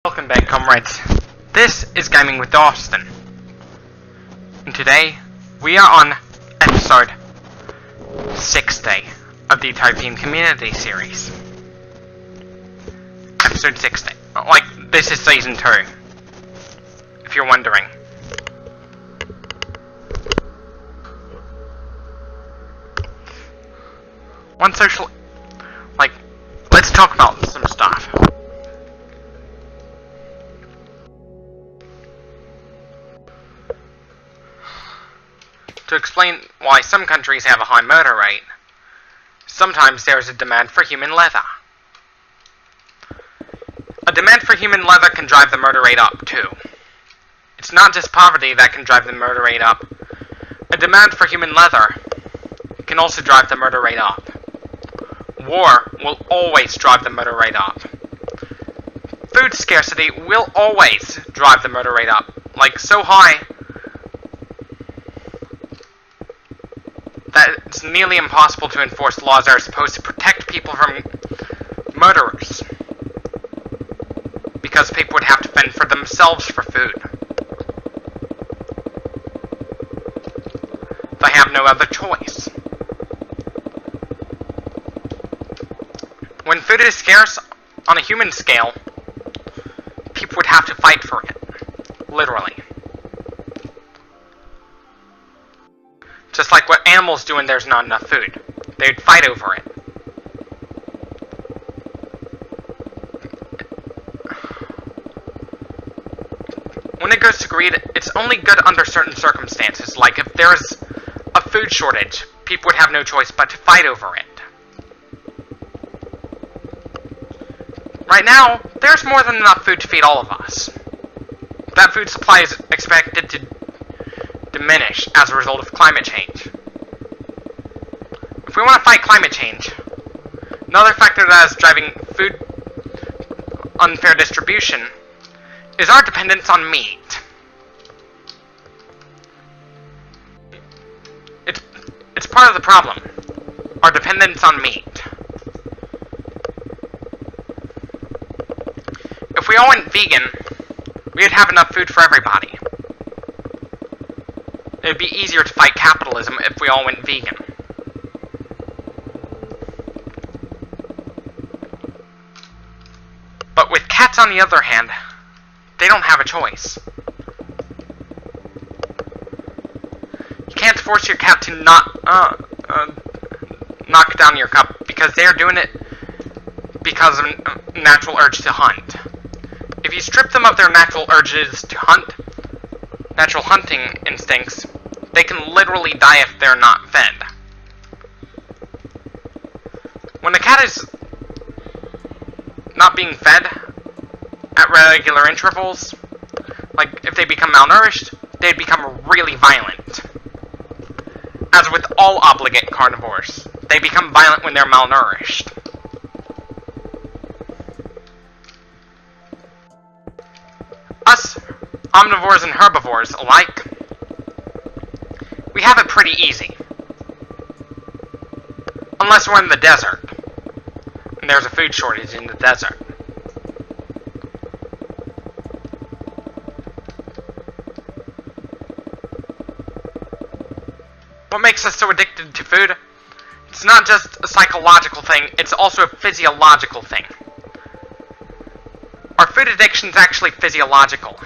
Welcome back, comrades. This is Gaming with Austin. And today, we are on episode 60 of the Utopian Community series. Episode 60. Like, this is season 2. If you're wondering. One social... Like, let's talk about some stuff. To explain why some countries have a high murder rate, sometimes there is a demand for human leather. A demand for human leather can drive the murder rate up, too. It's not just poverty that can drive the murder rate up. A demand for human leather can also drive the murder rate up. War will always drive the murder rate up. Food scarcity will always drive the murder rate up. Like, so high that it's nearly impossible to enforce laws that are supposed to protect people from murderers. Because people would have to fend for themselves for food. They have no other choice. When food is scarce on a human scale, people would have to fight for it. Literally. Just like what animals do when there's not enough food. They'd fight over it. When it goes to greed, it's only good under certain circumstances, like if there's a food shortage, people would have no choice but to fight over it. Right now, there's more than enough food to feed all of us. That food supply is expected to diminish as a result of climate change. If we want to fight climate change, another factor that is driving food unfair distribution is our dependence on meat. It's part of the problem. Our dependence on meat. If we all went vegan, we'd have enough food for everybody. It would be easier to fight capitalism if we all went vegan. But with cats, on the other hand, they don't have a choice. You can't force your cat to not knock down your cup, because they are doing it because of a natural urge to hunt. If you strip them of their natural urges to hunt, natural hunting instincts, they can literally die if they're not fed. When a cat is not being fed at regular intervals, like if they become malnourished, they'd become really violent. As with all obligate carnivores, they become violent when they're malnourished. Us, omnivores and herbivores alike, we have it pretty easy. Unless we're in the desert, and there's a food shortage in the desert. What makes us so addicted to food? It's not just a psychological thing, it's also a physiological thing. Our food addiction is actually physiological.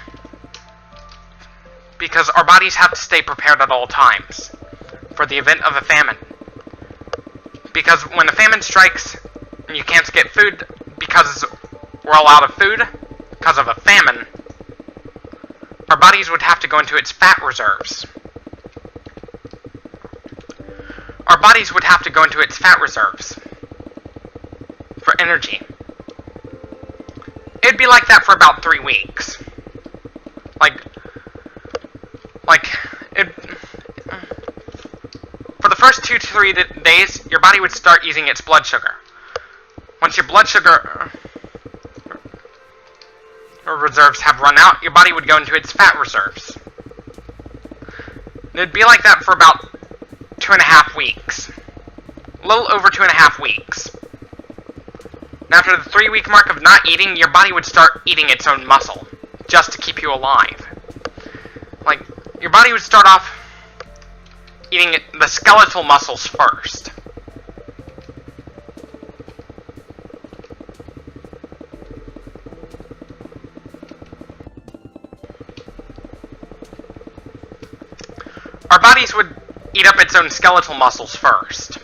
Because our bodies have to stay prepared at all times for the event of a famine. Because when a famine strikes and you can't get food because we're all out of food, because of a famine, our bodies would have to go into its fat reserves. Our bodies would have to go into its fat reserves for energy. It'd be like that for about 3 weeks. For the first 2 to 3 days, your body would start using its blood sugar. Once your blood sugar reserves have run out, your body would go into its fat reserves. It'd be like that for about 2.5 weeks. A little over 2.5 weeks. And after the 3-week mark of not eating, your body would start eating its own muscle, just to keep you alive. Like, your body would start off eating the skeletal muscles first. Our bodies would eat up its own skeletal muscles first.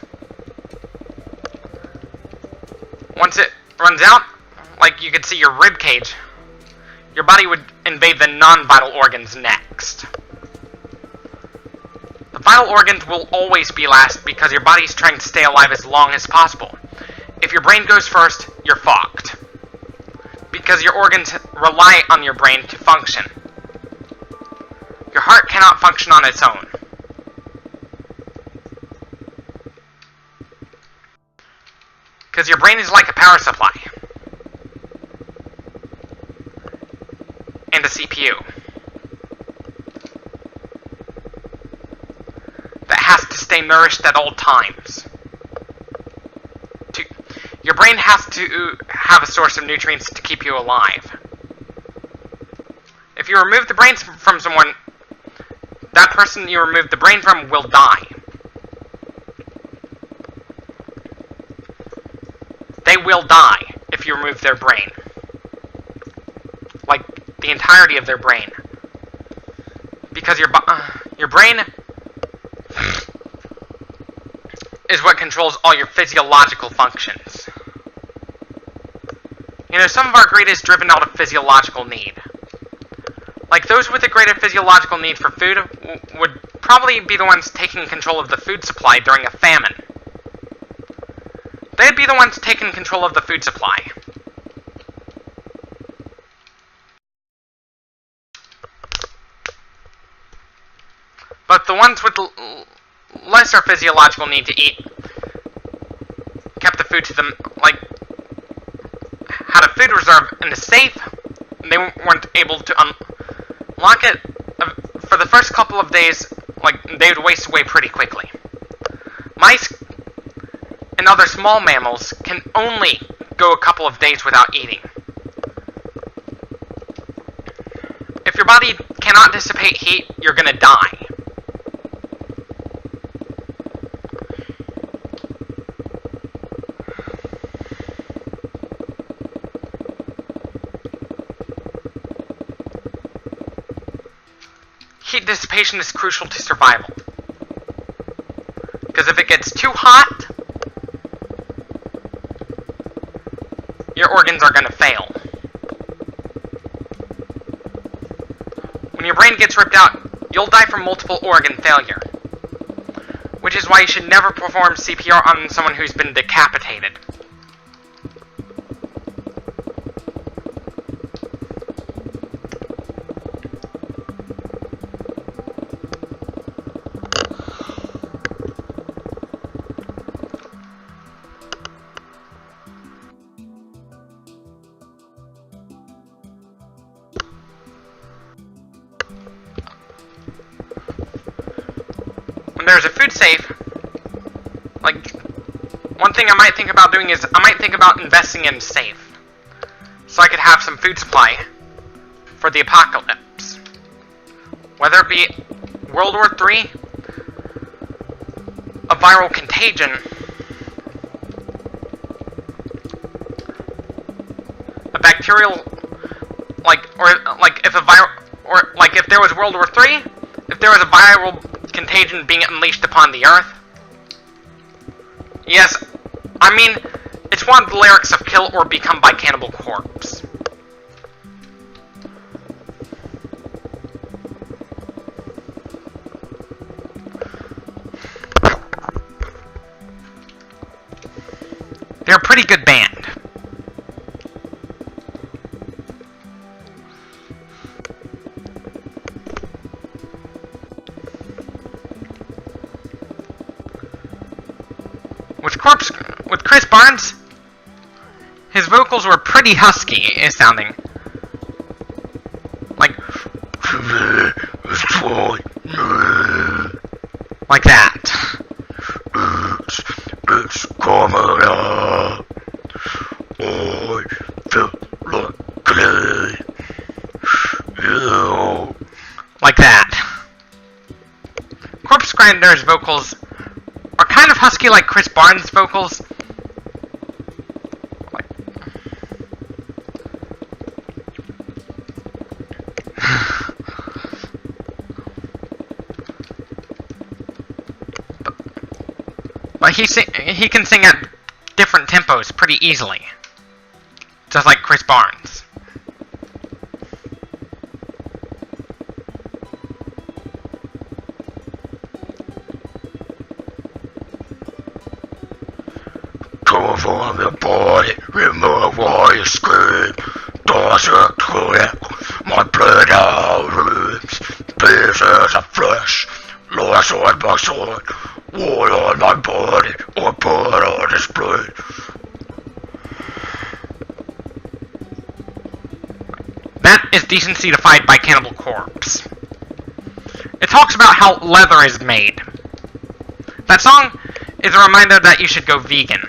Once it runs out, like you could see your rib cage, your body would invade the non-vital organs next. The vital organs will always be last because your body's trying to stay alive as long as possible. If your brain goes first, you're fucked. Because your organs rely on your brain to function. Your heart cannot function on its own. Because your brain is like a power supply. And a CPU. That has to stay nourished at all times. Your brain has to have a source of nutrients to keep you alive. If you remove the brain from someone, that person you remove the brain from will die. They will die if you remove their brain. Like, the entirety of their brain. Because your brain is what controls all your physiological functions. You know, some of our greed is driven out of physiological need. Like, those with a greater physiological need for food would probably be the ones taking control of the food supply during a famine. They'd be the ones taking control of the food supply. But the ones with lesser physiological need to eat kept the food to them, like, had a food reserve in the safe, and they weren't able to unlock it. For the first couple of days, like, they would waste away pretty quickly. Mice and other small mammals can only go a couple of days without eating. If your body cannot dissipate heat, you're gonna die. Heat dissipation is crucial to survival. Because if it gets too hot, your organs are going to fail. When your brain gets ripped out, you'll die from multiple organ failure. Which is why you should never perform CPR on someone who's been decapitated. When there's a food safe, like, one thing I might think about doing is, I might think about investing in a safe, so I could have some food supply for the apocalypse. Whether it be World War III, a viral contagion, a bacterial, if there was World War III, if there was a viral contagion being unleashed upon the Earth. Yes, I mean, it's one of the lyrics of Kill or Become by Cannibal Corpse. They're a pretty good band. With Chris Barnes, his vocals were pretty husky sounding. Like that. It's coming up. screwed. Like that. Corpse Grinder's vocals are kind of husky like Chris Barnes' vocals. But he can sing at different tempos pretty easily. Just like Chris Barnes. From the body, remove all your scream. Doors are clear, my blood out rooms. Pieces of flesh, lost on my sword, wall on my body, or blood on his blood. That is Decency Defied by Cannibal Corpse. It talks about how leather is made. That song is a reminder that you should go vegan.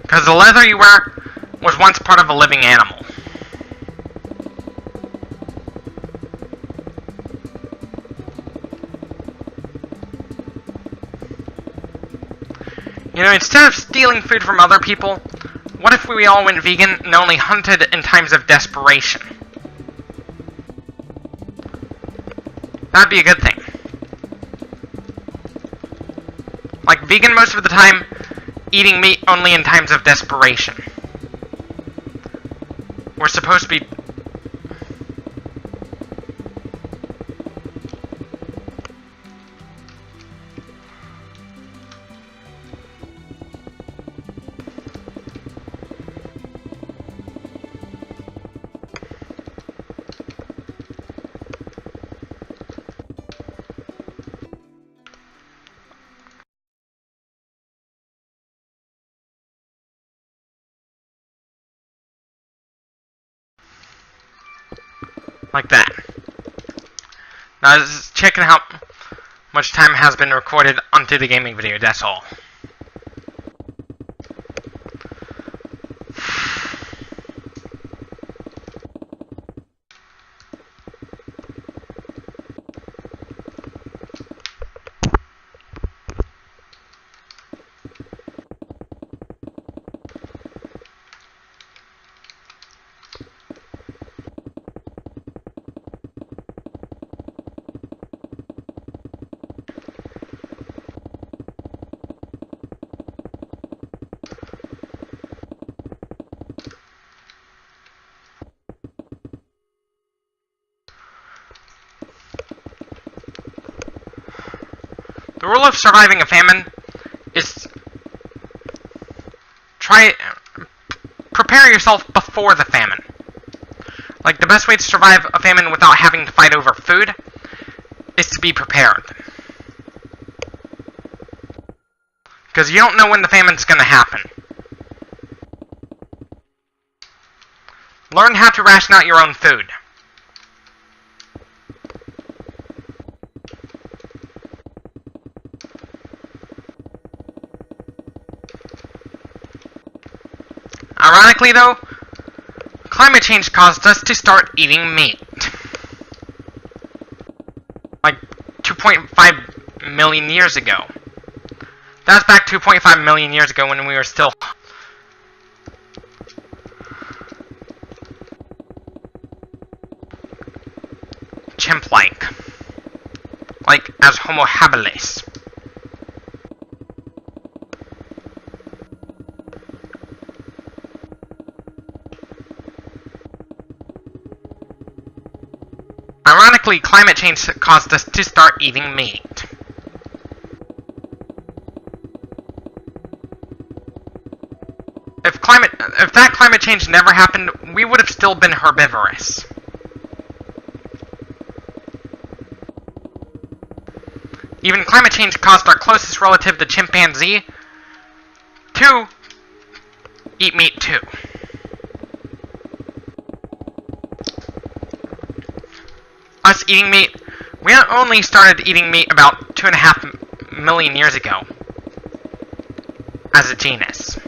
Because the leather you wear was once part of a living animal. You know, instead of stealing food from other people, what if we all went vegan and only hunted in times of desperation? That'd be a good thing. Like, vegan most of the time, eating meat only in times of desperation. We're supposed to be... like that. Now, I was checking how much time has been recorded onto the gaming video, that's all. The rule of surviving a famine is prepare yourself before the famine. Like, the best way to survive a famine without having to fight over food is to be prepared. Because you don't know when the famine's gonna happen. Learn how to ration out your own food. Ironically, though, climate change caused us to start eating meat. Like 2.5 million years ago. That was back 2.5 million years ago when we were still chimp-like. Like as Homo habilis. Ironically, climate change caused us to start eating meat. If that climate change never happened, we would have still been herbivorous. Even climate change caused our closest relative, the chimpanzee, to eat meat too. Us eating meat, we only started eating meat about 2.5 million years ago. as a genus.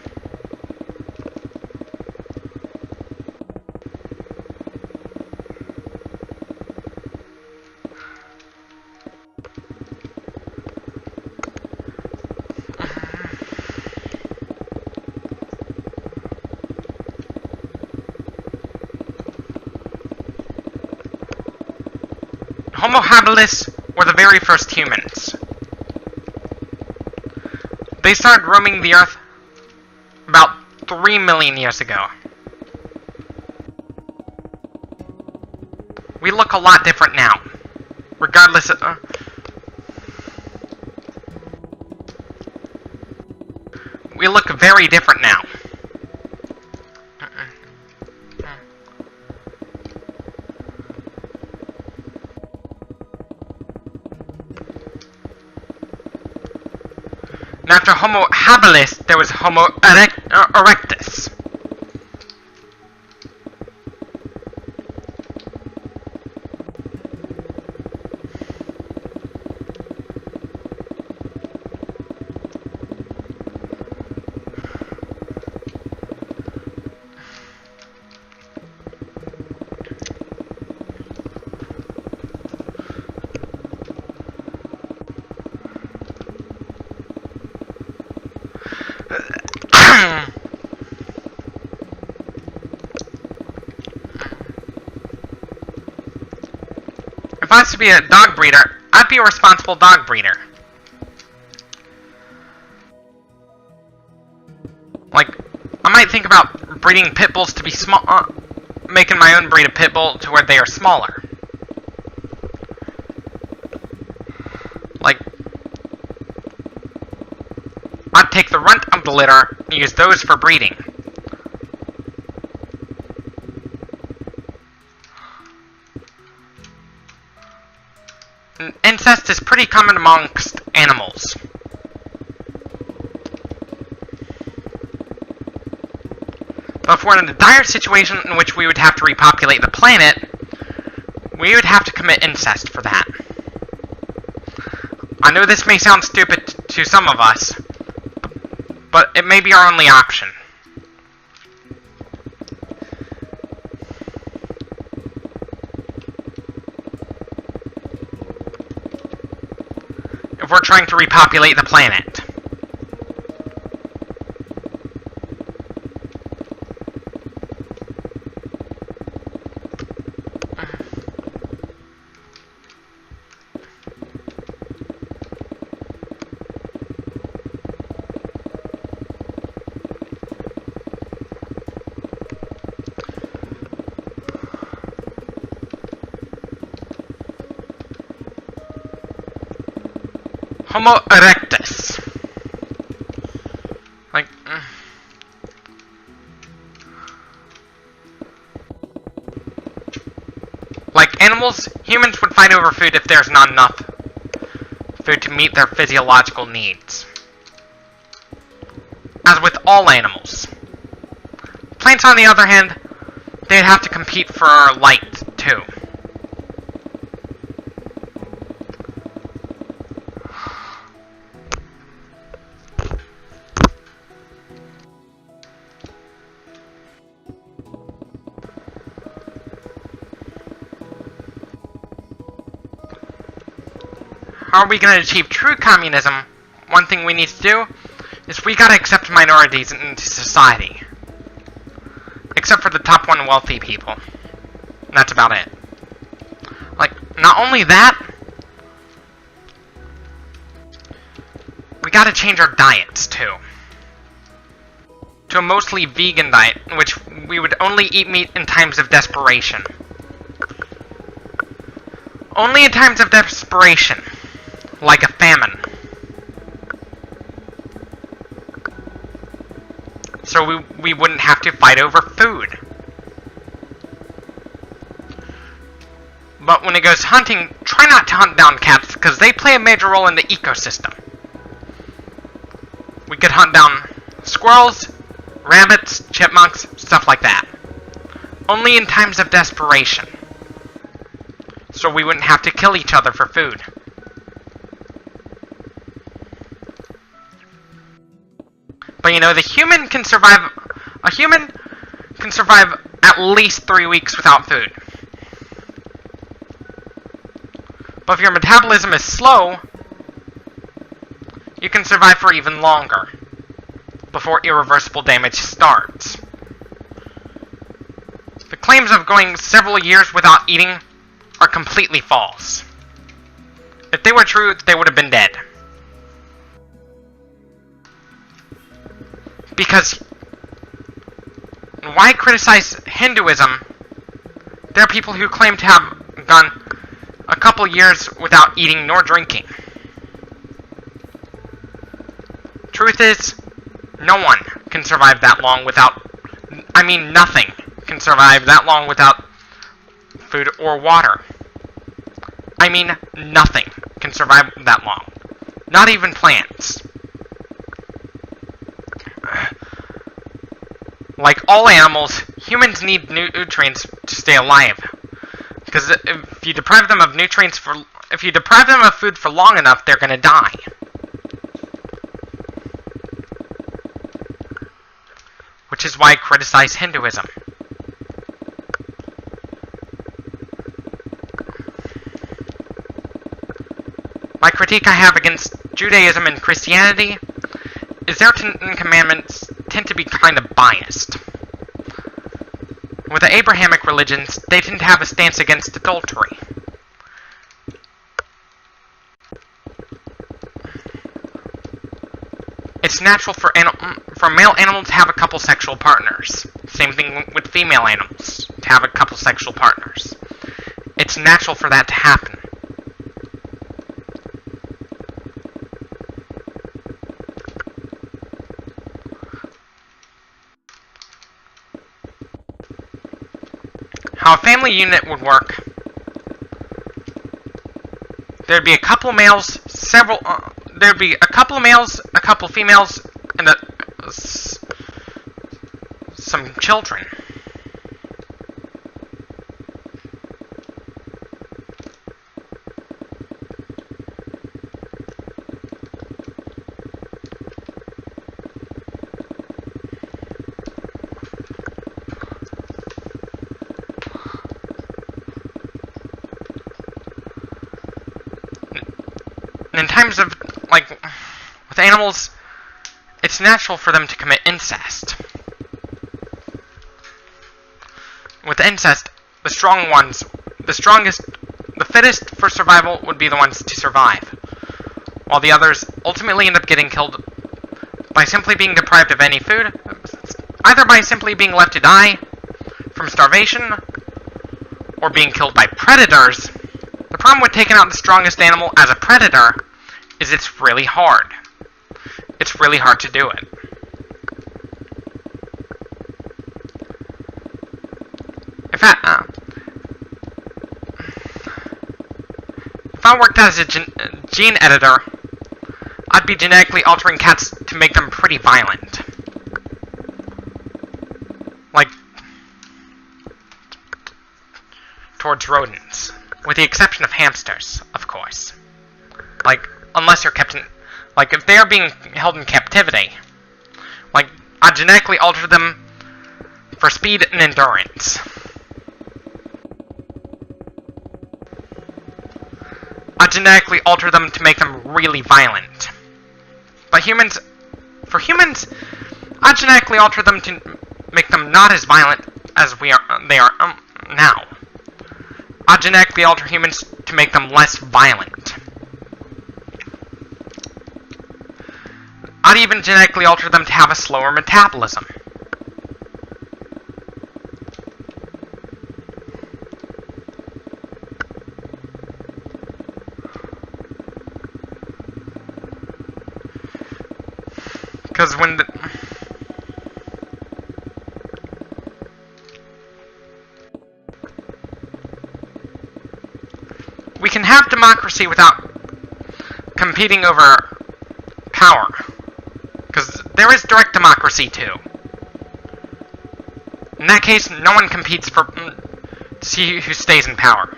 Homo habilis were the very first humans. They started roaming the Earth about 3 million years ago. We look a lot different now, regardless of... we look very different now. And after Homo habilis, there was Homo erectus. If I was to be a dog breeder, I'd be a responsible dog breeder. Like, I might think about breeding pit bulls to be small, making my own breed of pit bull to where they are smaller. Like, I'd take the runt of the litter and use those for breeding. Incest is pretty common amongst animals. But if we're in a dire situation in which we would have to repopulate the planet, we would have to commit incest for that. I know this may sound stupid to some of us, but it may be our only option. If we're trying to repopulate the planet. Homo erectus. Like, like animals, humans would fight over food if there's not enough food to meet their physiological needs. As with all animals. Plants, on the other hand, they'd have to compete for light, too. How are we going to achieve true communism? One thing we need to do is we gotta accept minorities into society. Except for the top 1 wealthy people. And that's about it. Like, not only that, we gotta change our diets, too. To a mostly vegan diet, in which we would only eat meat in times of desperation. Only in times of desperation. Like a famine. So we wouldn't have to fight over food. But when it goes hunting, try not to hunt down cats, because they play a major role in the ecosystem. We could hunt down squirrels, rabbits, chipmunks, stuff like that. Only in times of desperation. So we wouldn't have to kill each other for food. But you know, a human can survive at least 3 weeks without food. But if your metabolism is slow, you can survive for even longer, before irreversible damage starts. The claims of going several years without eating are completely false. If they were true, they would have been dead. Because why criticize Hinduism? There are people who claim to have gone a couple years without eating nor drinking. Truth is, no one can survive that long without... I mean, nothing can survive that long without food or water. I mean, nothing can survive that long. Not even plants. Like all animals, humans need nutrients to stay alive. Because if you deprive them of food for long enough, they're gonna die. Which is why I criticize Hinduism. My critique I have against Judaism and Christianity is their Ten Commandments tend to be kind of biased. With the Abrahamic religions, they tend to have a stance against adultery. It's natural for male animals to have a couple sexual partners. Same thing with female animals, to have a couple sexual partners. It's natural for that to happen. How a family unit would work: there'd be a couple males, there'd be a couple males, a couple females, and some children. In times of, like, with animals, it's natural for them to commit incest. With incest, the fittest for survival would be the ones to survive, while the others ultimately end up getting killed by simply being deprived of any food, either by simply being left to die from starvation, or being killed by predators. The problem with taking out the strongest animal as a predator is it's really hard. It's really hard to do it. If I worked as a gene editor, I'd be genetically altering cats to make them pretty violent. Like, towards rodents. With the exception of hamsters, of course. Like, unless you're kept in... Like, if they are being held in captivity, like, I genetically alter them for speed and endurance. I genetically alter them to make them really violent. But for humans, I genetically alter them to make them not as violent as they are now. I genetically alter humans to make them less violent. I'd even genetically alter them to have a slower metabolism. Because when we can have democracy without competing over power. Because there is direct democracy, too. In that case, no one competes to see who stays in power.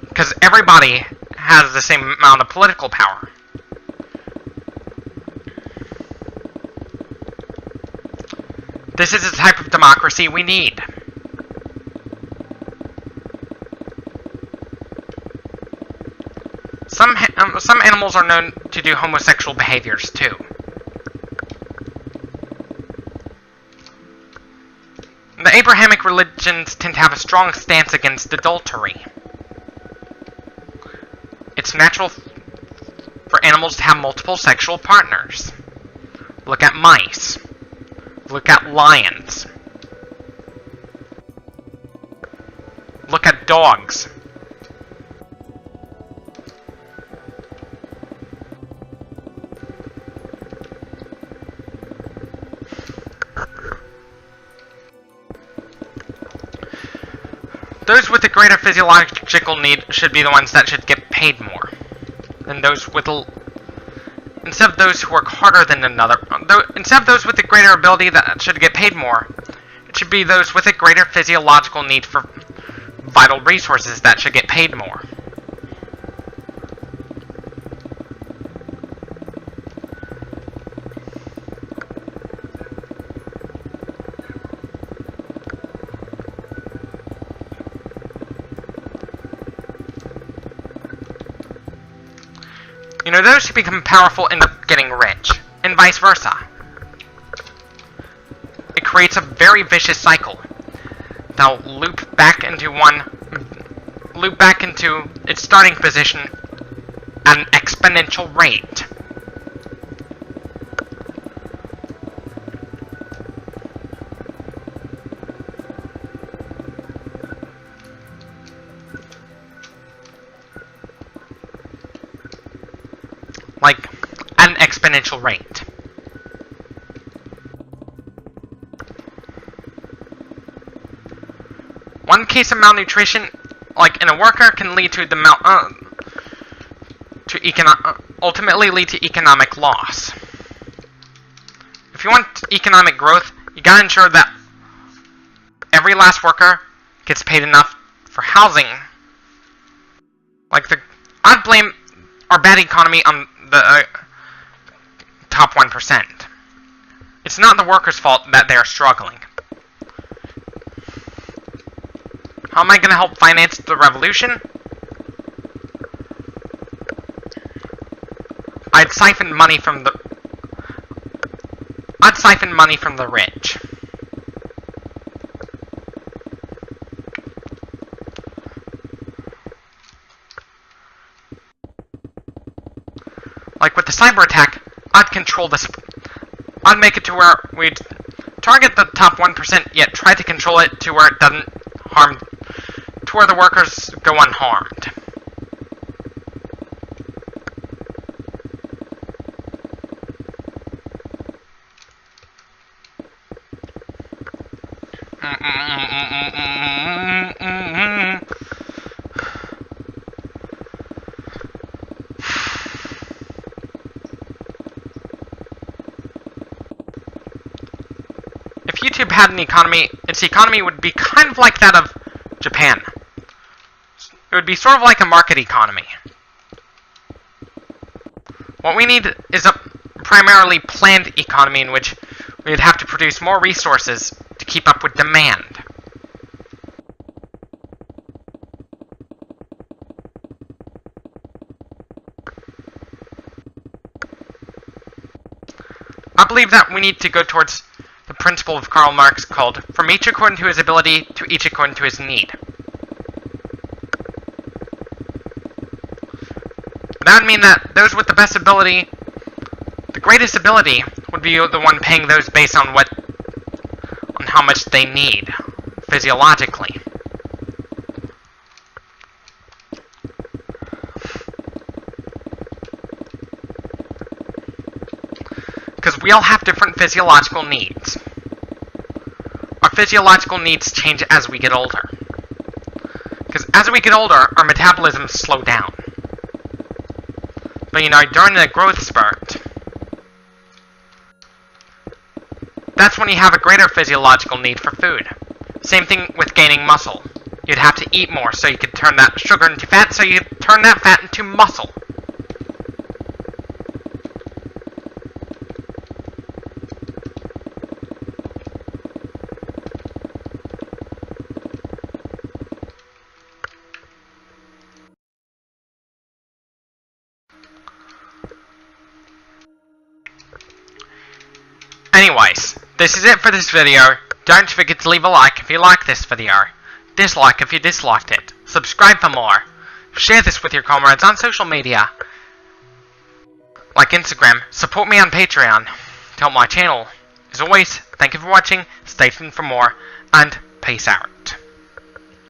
Because everybody has the same amount of political power. This is the type of democracy we need. Some animals are known to do homosexual behaviors too. The Abrahamic religions tend to have a strong stance against adultery. It's natural for animals to have multiple sexual partners. Look at mice. Look at lions. Look at dogs. Those with a greater physiological need should be the ones that should get paid more than those with instead of those who work harder than another. Instead of those with a greater ability that should get paid more, it should be those with a greater physiological need for vital resources that should get paid more. You know, those who become powerful end up getting rich, and vice versa. It creates a very vicious cycle. They'll loop back into its starting position at an exponential rate. Like, at an exponential rate. One case of malnutrition, like in a worker, can lead to ultimately lead to economic loss. If you want economic growth, you gotta ensure that every last worker gets paid enough for housing. I'd blame our bad economy on the top 1%. It's not the workers' fault that they are struggling. How am I going to help finance the revolution? I'd siphon money from the rich. Like with the cyber attack, I'd control this. I'd make it to where we'd target the top 1%, yet try to control it to where it doesn't harm, to where the workers go unharmed. If YouTube had an economy, its economy would be kind of like that of Japan. It would be sort of like a market economy. What we need is a primarily planned economy in which we would have to produce more resources to keep up with demand. I believe that we need to go towards the principle of Karl Marx called from each according to his ability to each according to his need. That would mean that those with the best ability, the greatest ability, would be the one paying those based on how much they need, physiologically. Because we all have different physiological needs. Our physiological needs change as we get older. Because as we get older, our metabolisms slow down. But during the growth spurt, that's when you have a greater physiological need for food. Same thing with gaining muscle. You'd have to eat more so you could turn that sugar into fat, so you turn that fat into muscle. Anyways, this is it for this video. Don't forget to leave a like if you like this video. Dislike if you disliked it. Subscribe for more. Share this with your comrades on social media, like Instagram. Support me on Patreon to help my channel. As always, thank you for watching, stay tuned for more, and peace out.